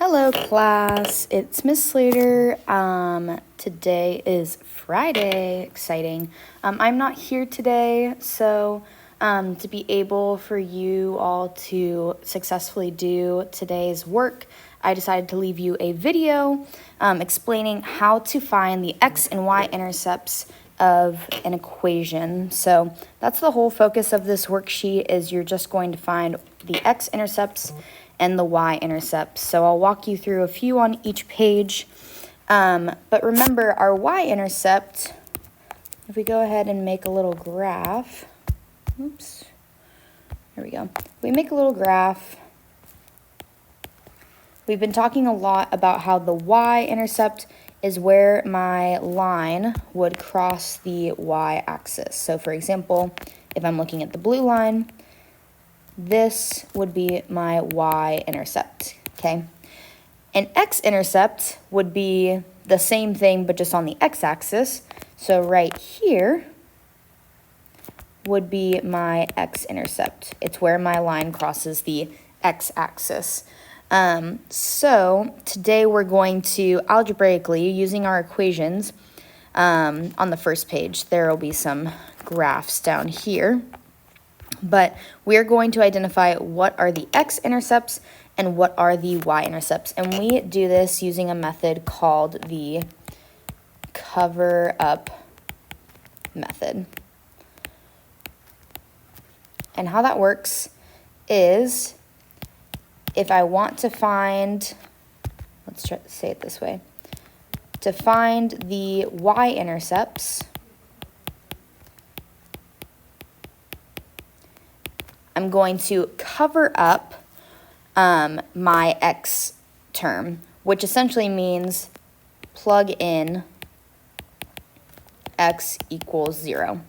Hello class, it's Miss Slater. Today is Friday, exciting. I'm not here today, so to be able for you all to successfully do today's work, I decided to leave you a video explaining how to find the x and y intercepts of an equation. So that's the whole focus of this worksheet, is you're just going to find the x-intercepts and the y-intercepts. So I'll walk you through a few on each page. But remember, our y-intercept, if we go ahead and make a little graph, oops, there we go. We make a little graph. We've been talking a lot about how the y-intercept is where my line would cross the y-axis. So for example, if I'm looking at the blue line, this would be my y-intercept, okay? An x-intercept would be the same thing, but just on the x-axis. So right here would be my x-intercept. It's where my line crosses the x-axis. So today we're going to algebraically, using our equations, on the first page, there will be some graphs down here, but we're going to identify what are the x-intercepts and what are the y-intercepts. And we do this using a method called the cover-up method. And how that works is, if I want to find, let's try to say it this way, to find the y-intercepts, I'm going to cover up my x term, which essentially means plug in x equals 0.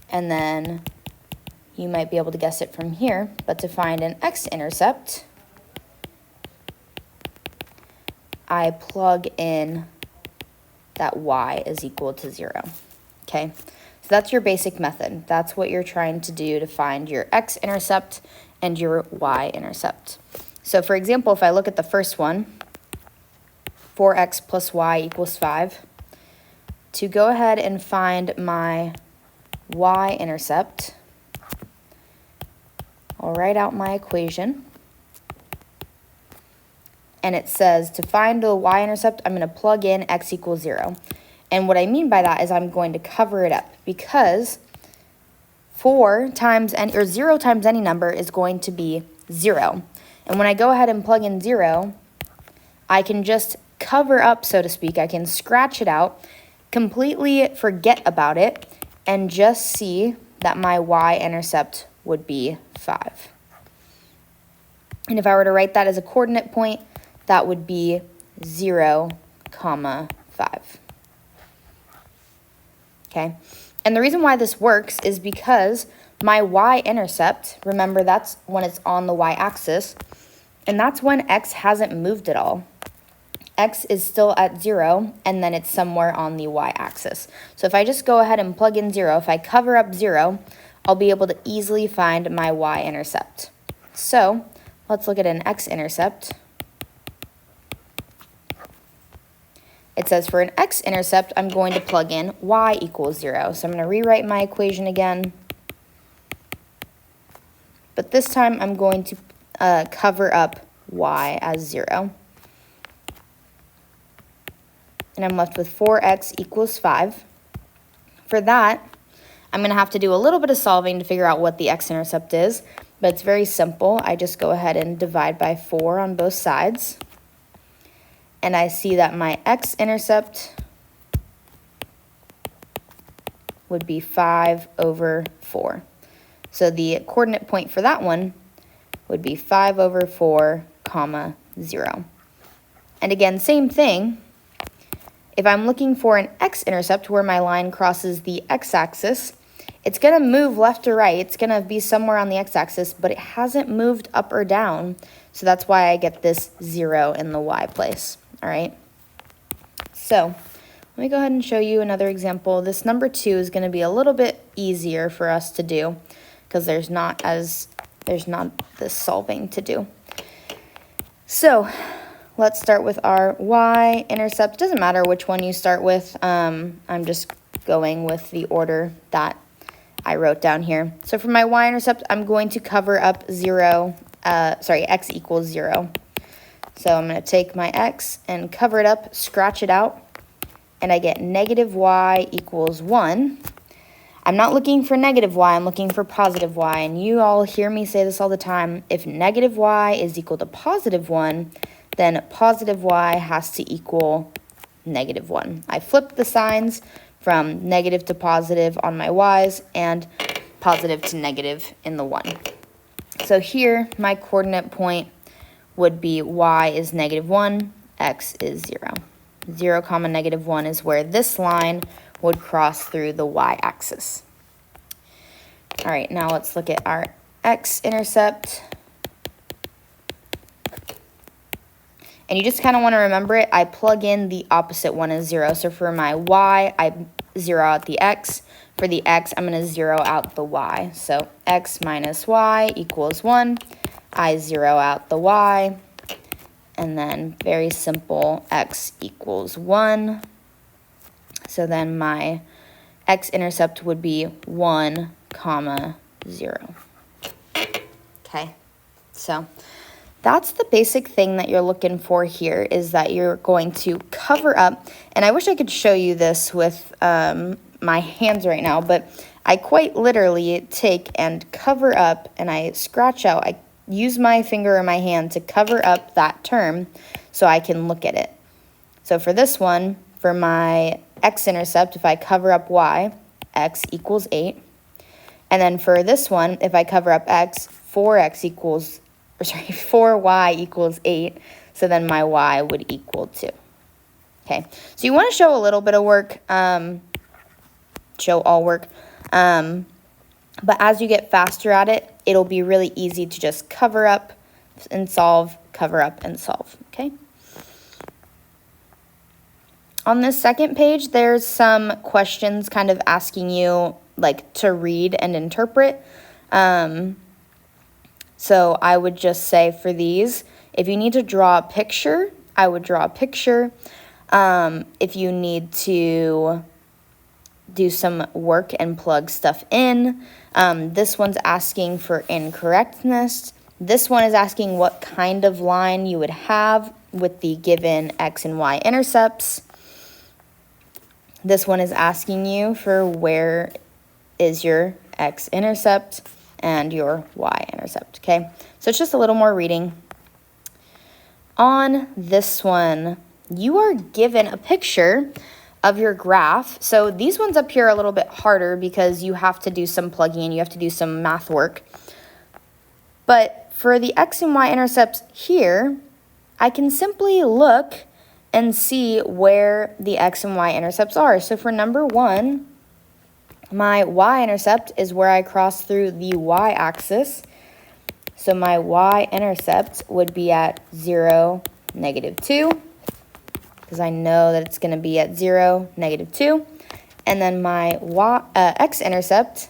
And then you might be able to guess it from here, but to find an x-intercept, I plug in that y is equal to 0, okay? So that's your basic method. That's what you're trying to do to find your x-intercept and your y-intercept. So for example, if I look at the first one, 4x plus y equals 5, to go ahead and find my y-intercept, I'll write out my equation, and it says to find the y-intercept, I'm going to plug in x equals 0. And what I mean by that is I'm going to cover it up, because 0 times any number is going to be 0. And when I go ahead and plug in 0, I can just cover up, so to speak. I can scratch it out, completely forget about it, and just see that my y-intercept would be 5. And if I were to write that as a coordinate point, that would be 0, 5. Okay, and the reason why this works is because my y-intercept, remember that's when it's on the y-axis, and that's when x hasn't moved at all. X is still at 0, and then it's somewhere on the y-axis. So if I just go ahead and plug in 0, if I cover up 0, I'll be able to easily find my y-intercept. So let's look at an x-intercept. It says for an x-intercept, I'm going to plug in y equals 0. So I'm going to rewrite my equation again. But this time, I'm going to cover up y as 0. And I'm left with 4x equals 5. For that, I'm going to have to do a little bit of solving to figure out what the x-intercept is. But it's very simple. I just go ahead and divide by 4 on both sides. And I see that my x-intercept would be 5 over 4. So the coordinate point for that one would be 5 over 4, 0. And again, same thing. If I'm looking for an x-intercept where my line crosses the x-axis, it's going to move left or right. It's going to be somewhere on the x-axis, but it hasn't moved up or down. So that's why I get this 0 in the y place. All right, so let me go ahead and show you another example. This number 2 is going to be a little bit easier for us to do because there's not this solving to do. So let's start with our y-intercept. Doesn't matter which one you start with. I'm just going with the order that I wrote down here. So for my y-intercept, I'm going to cover up x equals 0. So I'm going to take my x and cover it up, scratch it out, and I get negative y equals 1. I'm not looking for negative y, I'm looking for positive y, and you all hear me say this all the time. If negative y is equal to positive 1, then positive y has to equal negative 1. I flipped the signs from negative to positive on my y's and positive to negative in the 1. So here, my coordinate point would be y is negative 1, x is 0. 0 comma negative 1 is where this line would cross through the y-axis. All right, now let's look at our x-intercept. And you just kind of want to remember it. I plug in the opposite one as 0. So for my y, I 0 out the x. For the x, I'm going to 0 out the y. So x minus y equals 1. I 0 out the y. And then very simple, x equals 1. So then my x-intercept would be 1, comma 0. Okay, so that's the basic thing that you're looking for here, is that you're going to cover up, and I wish I could show you this with my hands right now, but I quite literally take and cover up, and I scratch out, I use my finger or my hand to cover up that term so I can look at it. So for this one, for my x-intercept, if I cover up y, x equals 8. And then for this one, if I cover up x, 4y equals 8. So then my y would equal 2. Okay, so you want to show a little bit of work, show all work. But as you get faster at it, it'll be really easy to just cover up and solve, cover up and solve, okay? On this second page, there's some questions kind of asking you like to read and interpret. So I would just say for these, if you need to draw a picture, I would draw a picture. If you need to do some work and plug stuff in, this one's asking for incorrectness. This one is asking what kind of line you would have with the given x and y intercepts. This one is asking you for where is your x-intercept and your y-intercept, okay? So it's just a little more reading. On this one, you are given a picture of your graph. So these ones up here are a little bit harder because you have to do some plugging and you have to do some math work. But for the x and y-intercepts here, I can simply look and see where the x and y-intercepts are. So for number 1, my y-intercept is where I cross through the y-axis. So my y-intercept would be at 0, -2, because I know that it's going to be at 0, -2. And then my x-intercept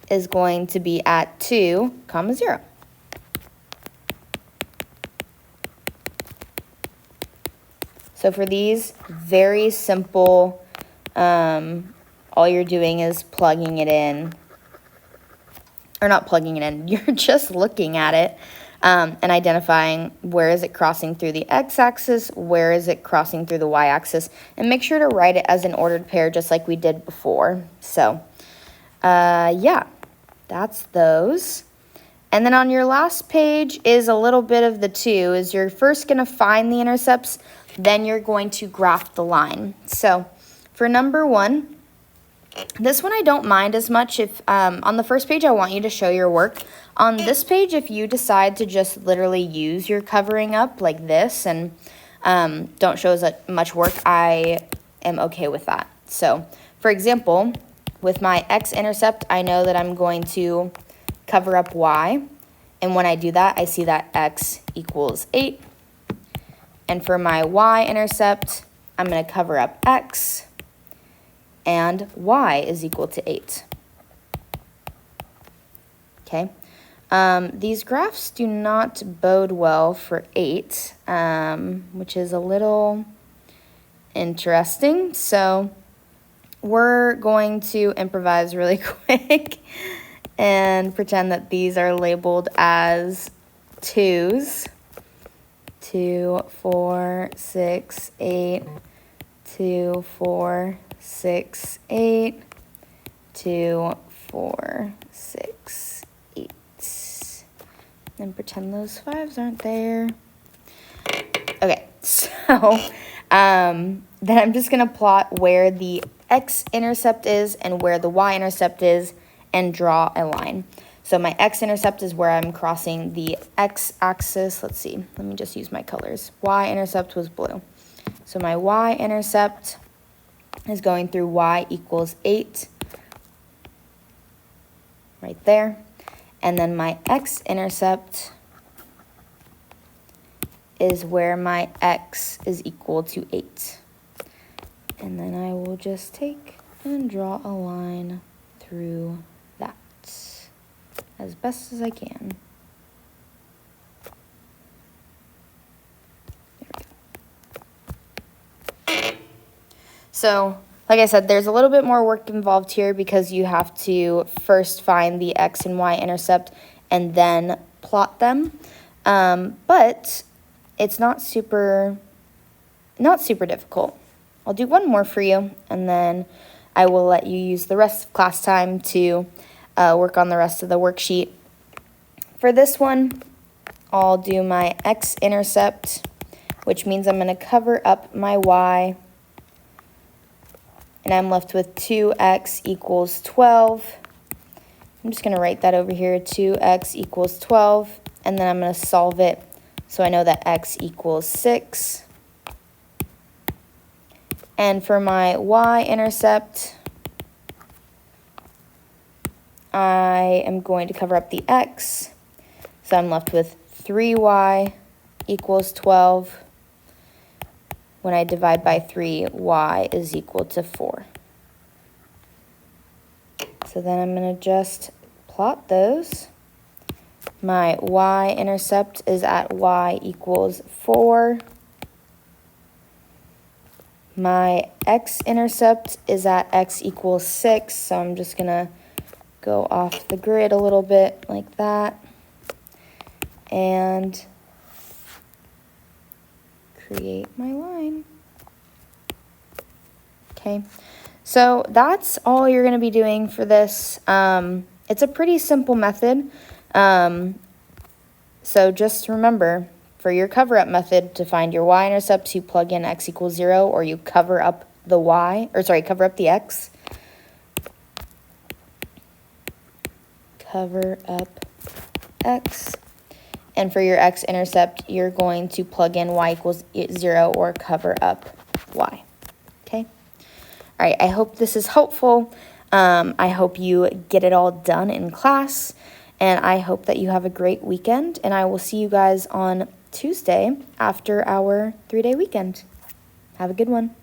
is going to be at 2, 0. So for these, very simple, all you're doing is plugging it in, or not plugging it in, you're just looking at it and identifying where is it crossing through the x-axis, where is it crossing through the y-axis, and make sure to write it as an ordered pair just like we did before. So, yeah, that's those. And then on your last page is a little bit of the two, is you're first going to find the intercepts, then you're going to graph the line. So for number 1, this one I don't mind as much. If on the first page I want you to show your work. On this page, if you decide to just literally use your covering up like this and don't show as much work, I am okay with that. So for example, with my x-intercept, I know that I'm going to cover up y. And when I do that, I see that x equals 8. And for my y-intercept, I'm going to cover up x, and y is equal to 8. Okay. These graphs do not bode well for 8, which is a little interesting. So we're going to improvise really quick and pretend that these are labeled as 2s. 2, 4, 6, 8, 2, 4, 6, 8, 2, 4, 6, 8. And pretend those 5s aren't there. Okay, so then I'm just going to plot where the x-intercept is and where the y-intercept is and draw a line. So my x-intercept is where I'm crossing the x-axis. Let's see. Let me just use my colors. Y-intercept was blue. So my y-intercept is going through y equals 8. Right there. And then my x-intercept is where my x is equal to 8. And then I will just take and draw a line through that as best as I can. There we go. So, like I said, there's a little bit more work involved here because you have to first find the x and y intercept and then plot them. But it's not super difficult. I'll do one more for you, and then I will let you use the rest of class time to work on the rest of the worksheet. For this one, I'll do my x-intercept, which means I'm going to cover up my y, and I'm left with 2x equals 12. I'm just going to write that over here, 2x equals 12, and then I'm going to solve it so I know that x equals 6. And for my y-intercept, I am going to cover up the x. So I'm left with 3y equals 12. When I divide by 3, y is equal to 4. So then I'm going to just plot those. My y-intercept is at y equals 4. My x-intercept is at x equals 6, so I'm just going to go off the grid a little bit like that. And create my line. Okay, so that's all you're going to be doing for this. It's a pretty simple method. So just remember, for your cover-up method, to find your y-intercepts, you plug in x equals 0, or you cover up the cover up the x. Cover up x. And for your x-intercept, you're going to plug in y equals 0 or cover up y. Okay? All right, I hope this is helpful. I hope you get it all done in class. And I hope that you have a great weekend. And I will see you guys on Tuesday after our 3-day weekend. Have a good one.